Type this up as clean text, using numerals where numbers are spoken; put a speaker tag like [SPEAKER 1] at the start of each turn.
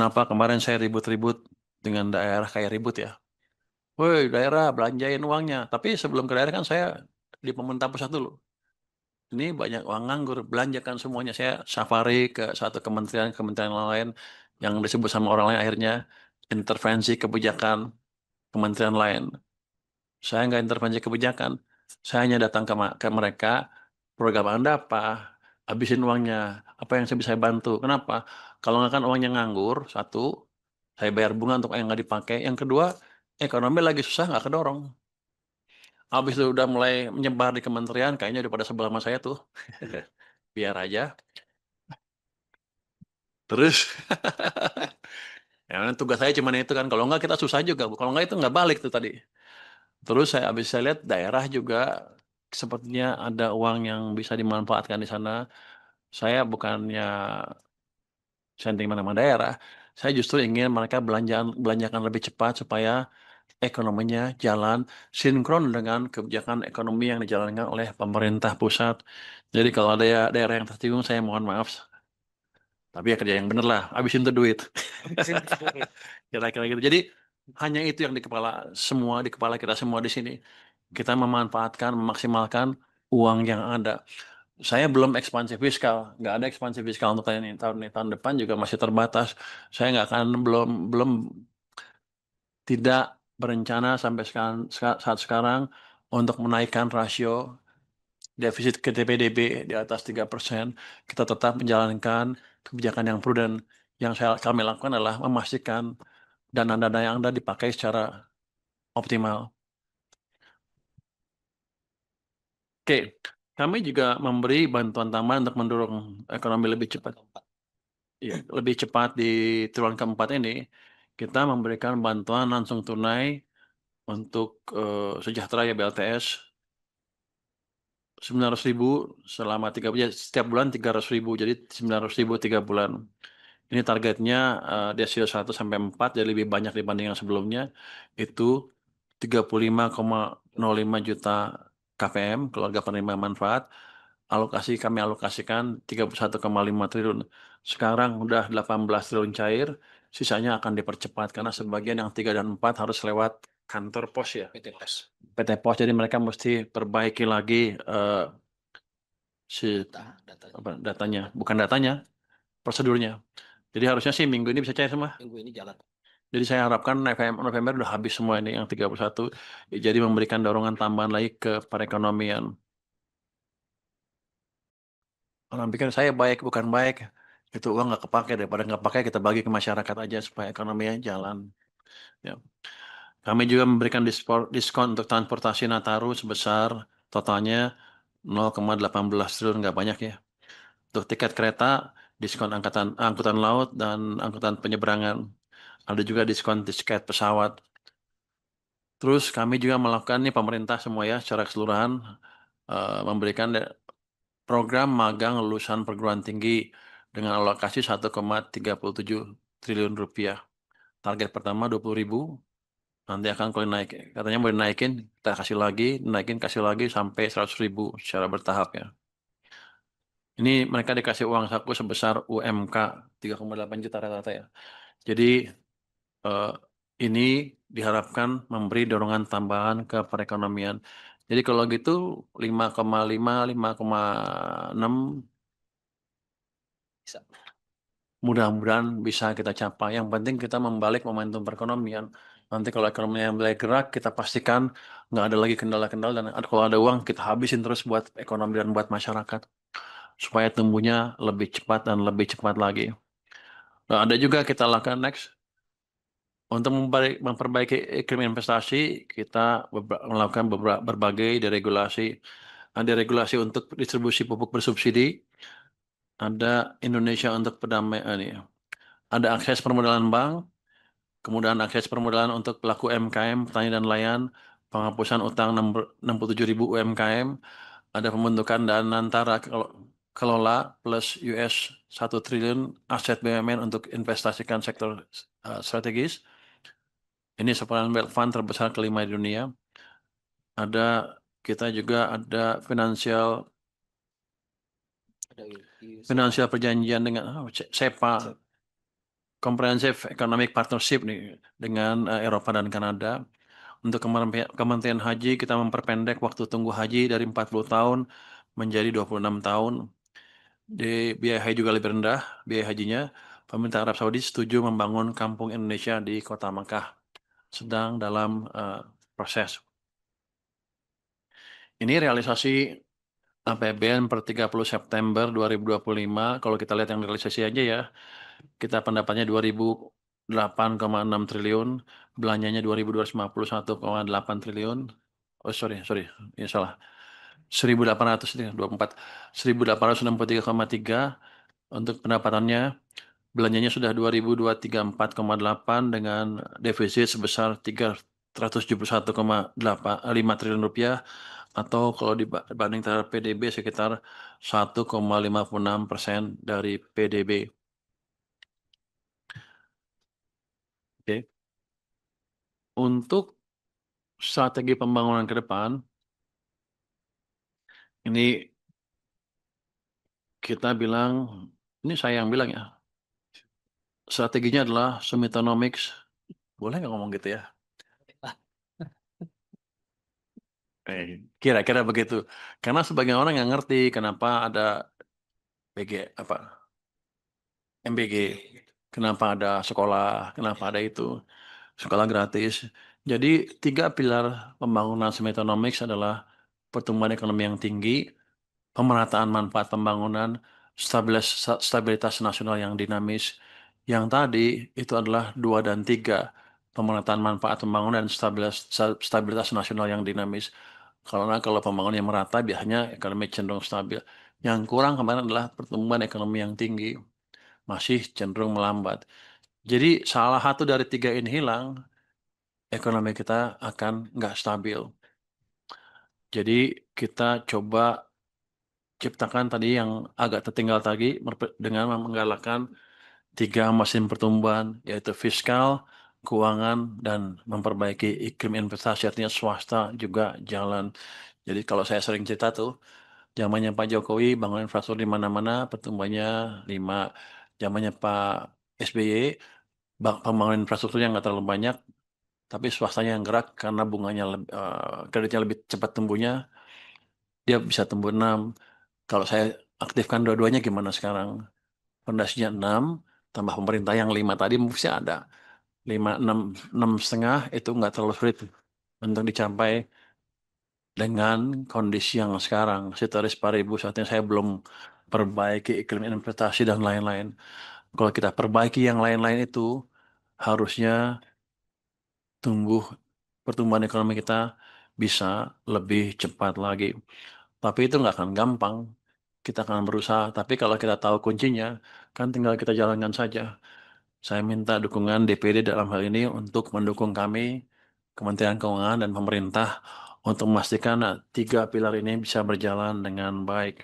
[SPEAKER 1] Kenapa kemarin saya ribut-ribut dengan daerah kayak ribut ya? Woi daerah belanjain uangnya. Tapi sebelum ke daerah kan saya di pemerintah pusat dulu. Ini banyak uang nganggur, belanjakan semuanya. Saya safari ke satu kementerian lain yang disebut sama orang lain akhirnya intervensi kebijakan kementerian lain. Saya nggak intervensi kebijakan. Saya hanya datang ke mereka, program Anda apa? Habisin uangnya. Apa yang saya bisa bantu? Kenapa? Kalau nggak kan uangnya nganggur, satu, saya bayar bunga untuk yang nggak dipakai. Yang kedua, ekonomi lagi susah nggak kedorong. Habis itu udah mulai menyebar di kementerian, kayaknya udah pada sebelah sama saya tuh. Biar aja. Terus, ya tugas saya cuma itu kan. Kalau nggak kita susah juga. Kalau nggak itu nggak balik tuh tadi. Terus habis saya lihat daerah juga sepertinya ada uang yang bisa dimanfaatkan di sana. Saya bukannya sentimen sama daerah. Saya justru ingin mereka belanjakan lebih cepat supaya ekonominya jalan sinkron dengan kebijakan ekonomi yang dijalankan oleh pemerintah pusat. Jadi kalau ada daerah yang tersinggung, saya mohon maaf. Tapi ya kerja yang bener lah, habisin tuh duit. Kira-kira gitu. Jadi hanya itu yang di kepala kita semua di sini. Kita memanfaatkan, memaksimalkan uang yang ada. Saya belum ekspansi fiskal, nggak ada ekspansi fiskal untuk tahun ini. Tahun depan juga masih terbatas. Saya nggak akan belum tidak berencana sampai saat sekarang untuk menaikkan rasio defisit ke PDB di atas 3%. Kita tetap menjalankan kebijakan yang prudent. Yang kami lakukan adalah memastikan dana-dana yang ada dipakai secara optimal. Oke, kami juga memberi bantuan tambahan untuk mendorong ekonomi lebih cepat. Iya, lebih cepat di triwulan keempat ini, kita memberikan bantuan langsung tunai untuk Sejahtera ya BLTS 900.000 selama 3 bulan, setiap bulan 300.000, jadi 900.000 3 bulan. Ini targetnya desio 1 sampai 4, jadi lebih banyak dibanding yang sebelumnya. Itu 35,05 juta KPM, keluarga penerima manfaat. Kami alokasikan 31,5 triliun. Sekarang udah 18 triliun cair, sisanya akan dipercepat karena sebagian yang 3 dan 4 harus lewat kantor pos ya. PT Pos, jadi mereka mesti perbaiki lagi si datanya, bukan datanya, prosedurnya. Jadi harusnya sih minggu ini bisa cair semua. Minggu ini jalan. Jadi saya harapkan November udah habis semua ini yang 31. Jadi memberikan dorongan tambahan lagi ke perekonomian. Orang pikir saya baik, bukan baik. Itu uang nggak kepake, daripada nggak pakai kita bagi ke masyarakat aja supaya ekonominya jalan. Ya. Kami juga memberikan diskon untuk transportasi Nataru sebesar totalnya 0,18 triliun, nggak banyak ya. Untuk tiket kereta, diskon angkutan laut dan angkutan penyeberangan. Ada juga diskon tiket pesawat. Terus kami juga melakukan nih pemerintah semua ya secara keseluruhan memberikan program magang lulusan perguruan tinggi dengan alokasi 1,37 triliun rupiah. Target pertama 20.000, nanti akan kalau naik, katanya mau dinaikin, kita kasih lagi sampai 100.000 secara bertahap ya. Ini mereka dikasih uang saku sebesar UMK 3,8 juta rata-rata ya. Jadi eh, ini diharapkan memberi dorongan tambahan ke perekonomian. Jadi kalau gitu 5,5, 5,6 bisa. Mudah-mudahan bisa kita capai. Yang penting kita membalik momentum perekonomian. Nanti kalau ekonominya mulai gerak, kita pastikan nggak ada lagi kendala-kendala dan kalau ada uang kita habisin terus buat ekonomi dan buat masyarakat supaya tumbuhnya lebih cepat dan lebih cepat lagi. Nah, ada juga kita lakukan next untuk memperbaiki iklim investasi. Kita melakukan berbagai deregulasi. Ada regulasi untuk distribusi pupuk bersubsidi. Ada Indonesia untuk Perdamaian ini. Ada akses permodalan bank, kemudian akses permodalan untuk pelaku UMKM, petani dan nelayan, penghapusan utang 67.000 UMKM, ada pembentukan dana antara kelola plus US 1 triliun aset BUMN untuk investasikan sektor strategis. Ini sovereign wealth fund terbesar kelima di dunia. Kita juga ada finansial perjanjian dengan SEPA Comprehensive Economic Partnership nih dengan Eropa dan Kanada. Untuk Kementerian Haji kita memperpendek waktu tunggu haji dari 40 tahun menjadi 26 tahun. Biaya haji juga lebih rendah, biaya hajinya. Pemerintah Arab Saudi setuju membangun kampung Indonesia di Kota Makkah. Sedang dalam proses. Ini realisasi APBN per 30 September 2025. Kalau kita lihat yang realisasi aja ya, kita pendapatnya 2008,6 triliun, belanjanya 2.251,8 triliun. Oh sorry, ya salah. 1.824, 1.863,3 untuk pendapatannya. Belanjanya sudah 2.234,8 dengan defisit sebesar 371,5 triliun rupiah atau kalau dibanding terhadap PDB sekitar 1,56% dari PDB. Oke. Untuk strategi pembangunan ke depan, ini kita bilang, ini saya yang bilang ya, strateginya adalah Sumitonomics. Boleh nggak ngomong gitu ya? Kira-kira begitu. Karena sebagian orang yang ngerti kenapa ada BG, apa, MBG, kenapa ada sekolah, kenapa ada itu, sekolah gratis. Jadi 3 pilar pembangunan Sumitonomics adalah pertumbuhan ekonomi yang tinggi, pemerataan manfaat pembangunan, stabilitas nasional yang dinamis. Yang tadi itu adalah 2 dan 3, pemerataan manfaat pembangunan dan stabilitas nasional yang dinamis. Karena kalau pembangunan yang merata biasanya ekonomi cenderung stabil. Yang kurang kemarin adalah pertumbuhan ekonomi yang tinggi, masih cenderung melambat. Jadi salah satu dari 3 ini hilang, ekonomi kita akan nggak stabil. Jadi kita coba ciptakan tadi yang agak tertinggal tadi dengan menggalakkan 3 mesin pertumbuhan, yaitu fiskal, keuangan, dan memperbaiki iklim investasi, artinya swasta juga jalan. Jadi kalau saya sering cerita tuh, zamannya Pak Jokowi bangun infrastruktur di mana-mana, pertumbuhannya 5. Zamannya Pak SBY, pembangunan infrastrukturnya nggak terlalu banyak, tapi swastanya yang gerak karena bunganya kreditnya lebih cepat tumbuhnya, dia bisa tumbuh 6. Kalau saya aktifkan dua-duanya gimana sekarang? Fondasinya 6, tambah pemerintah yang 5 tadi mesti ada. 5, 6, 6,5 itu nggak terlalu sulit untuk dicapai dengan kondisi yang sekarang. Sitaris Paribu saatnya saya belum perbaiki iklim investasi dan lain-lain. Kalau kita perbaiki yang lain-lain itu, harusnya pertumbuhan ekonomi kita bisa lebih cepat lagi. Tapi itu nggak akan gampang. Kita akan berusaha. Tapi kalau kita tahu kuncinya, kan tinggal kita jalankan saja. Saya minta dukungan DPD dalam hal ini untuk mendukung kami, Kementerian Keuangan dan pemerintah, untuk memastikan 3 pilar ini bisa berjalan dengan baik.